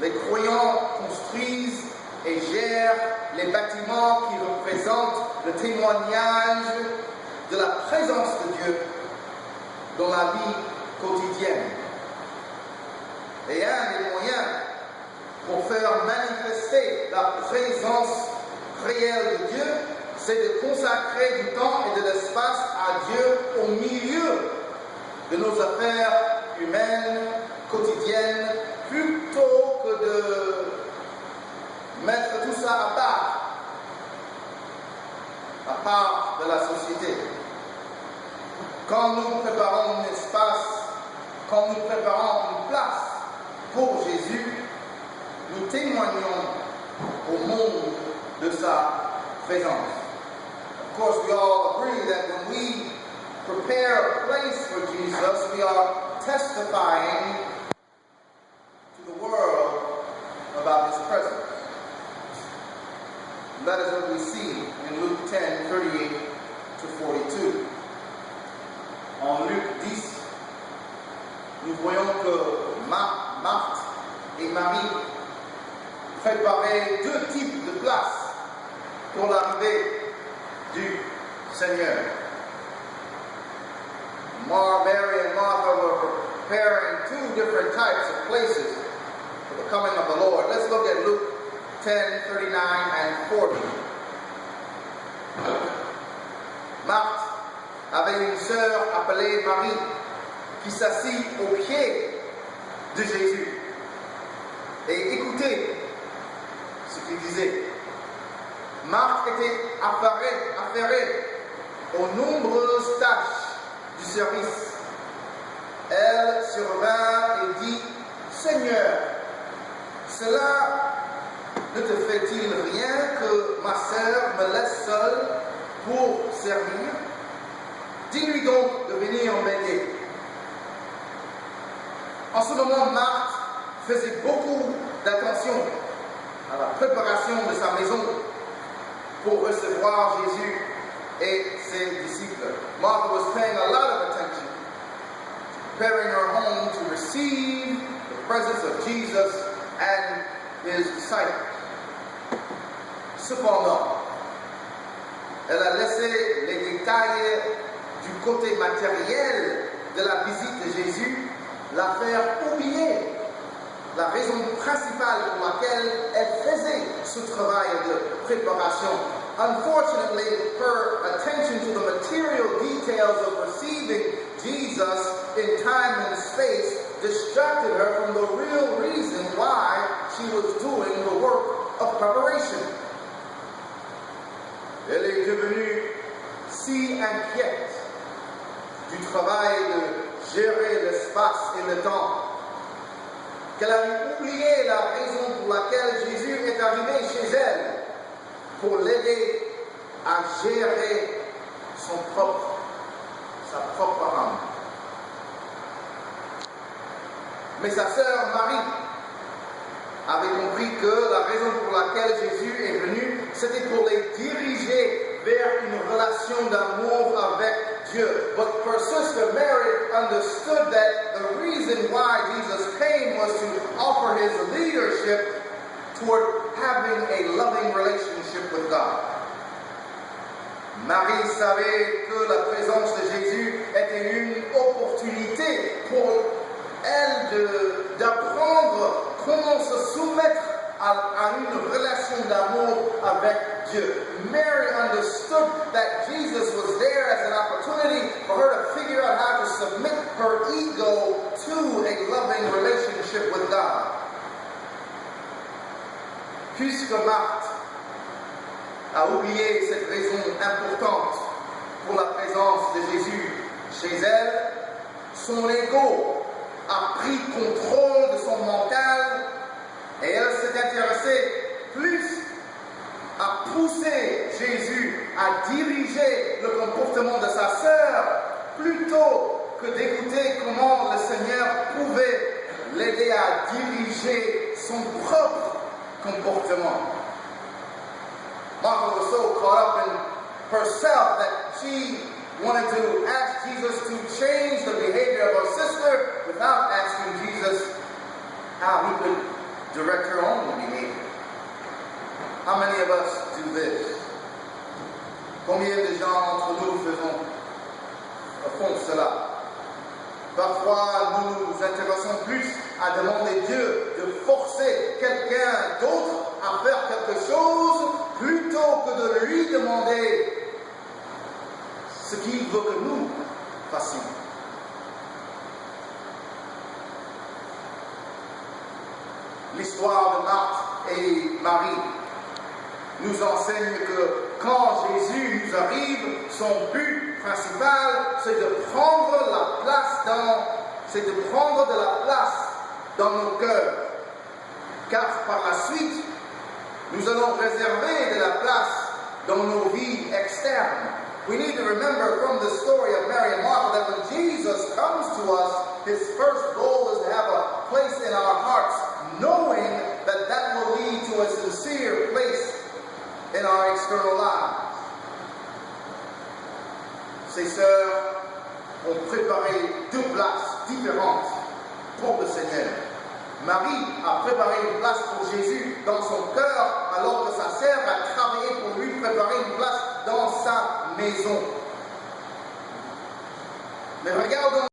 les croyants construisent et gèrent les bâtiments qui représentent le témoignage de la présence de Dieu dans la vie quotidienne. Et un des moyens pour faire manifester la présence réelle de Dieu, c'est de consacrer du temps et de l'espace à Dieu au milieu de nos affaires humaines, quotidiennes, plutôt que de mettre tout ça à part de la société. Quand nous préparons un espace, quand nous préparons une place pour Jésus, nous témoignons au monde de sa présence. Of course, we all agree that when we prepare a place for Jesus, we are testifying to the world about his presence. And that is what we see in Luke 10, 38 to 42. En Luc 10, nous voyons que Marthe et Marie préparaient deux types de places pour l'arrivée du Seigneur. Mary and Martha were preparing two different types of places for the coming of the Lord. Let's look at Luke 10, 39 and 40. Marthe avait une sœur appelée Marie qui s'assit aux pieds de Jésus et écoutait ce qu'il disait. Marthe était affairée aux nombreuses tâches du service. Elle survint et dit, Seigneur, cela ne te fait-il rien que ma sœur me laisse seule pour servir? Dis-lui donc de venir m'aider. En ce moment, Marthe faisait beaucoup d'attention à la préparation de sa maison pour recevoir Jésus et ses disciples. Martha was paying a lot of attention, preparing her home to receive the presence of Jesus and his disciples. Cependant, elle a laissé les détails du côté matériel de la visite de Jésus la faire oublier la raison principale pour laquelle elle faisait ce travail de préparation. Unfortunately, her attention to the material details of receiving Jesus in time and space distracted her from the real reason why she was doing the work of preparation. Elle est devenue si inquiète du travail de gérer l'espace et le temps qu'elle avait oublié la raison pour laquelle Jésus est arrivé chez elle, pour l'aider à gérer sa propre âme. Mais sa sœur Marie avait compris que la raison pour laquelle Jésus est venu, c'était pour les diriger vers une relation d'amour avec Dieu. But her sister Mary understood that the reason why Jesus came was to offer his leadership toward having a loving relationship with God. Marie savait que la présence de Jésus était une opportunité pour elle d'apprendre comment se soumettre à une relation d'amour avec Dieu. Mary understood that Jesus was there as an opportunity for her to figure out how to submit her ego to a loving relationship with God. Puisque Marthe a oublié cette raison importante pour la présence de Jésus chez elle, son ego a pris contrôle de son mental et elle s'est intéressée plus à pousser Jésus à diriger le comportement de sa sœur plutôt que d'écouter comment le Seigneur pouvait l'aider à diriger son propre comportement. Martha was so caught up in herself that she wanted to ask Jesus to change the behavior of her sister without asking Jesus how he could direct her own behavior. How many of us do this? Combien de gens d'entre nous font cela? Parfois, nous nous intéressons plus à demander Dieu de forcer quelqu'un d'autre à faire quelque chose plutôt que de lui demander ce qu'il veut que nous fassions. L'histoire de Marthe et Marie nous enseigne que quand Jésus nous arrive, son but principal, c'est de prendre de la place dans nos cœurs. Car par la suite, nous allons réserver de la place dans nos vies externes. We need to remember from the story of Mary and Martha that when Jesus comes to us, his first goal is to have a place in our hearts, knowing that that will lead to a sincere place in our external lives. Ses sœurs ont préparé deux places différentes pour le Seigneur. Marie a préparé une place pour Jésus dans son cœur, alors que sa sœur a travaillé pour lui préparer une place dans sa maison. Mais regardons